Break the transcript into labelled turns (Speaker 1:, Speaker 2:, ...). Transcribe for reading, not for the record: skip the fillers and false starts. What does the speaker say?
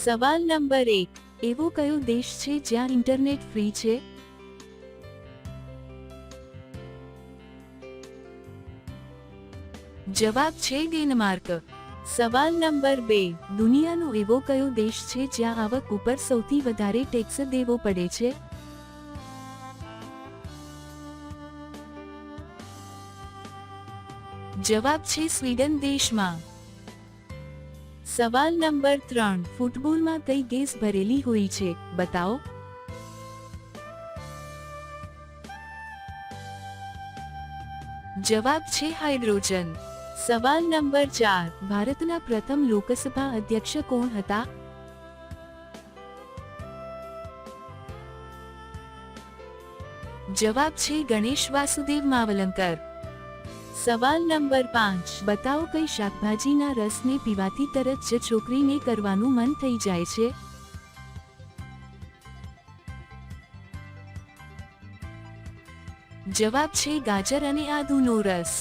Speaker 1: સવાલ નંબર 1, એવો કયો દેશ છે જ્યાં ઇન્ટરનેટ ફ્રી છે? જવાબ છે ડેનમાર્ક. સવાલ નંબર 2, દુનિયાનો એવો કયો દેશ છે જ્યાં આવક ઉપર સૌથી વધારે ટેક્સ દેવો પડે છે? જવાબ છે સ્વીડન દેશમાં. સવાલ નંબર 3, ફૂટબોલમાં કઈ ગેસ ભરેલી હોય છે? બતાવો. જવાબ છે હાઇડ્રોજન. સવાલ નંબર 4, ભારતના પ્રથમ લોકસભા અધ્યક્ષ કોણ હતા? જવાબ છે ગણેશ વાસુદેવ માવલંકર. સવાલ નંબર 5, બતાવો કઈ શાકભાજીના રસને પીવાથી તરત જ છોકરીને કરવાનું મન થઈ જાય છે? જવાબ છે ગાજર અને આદુનો રસ.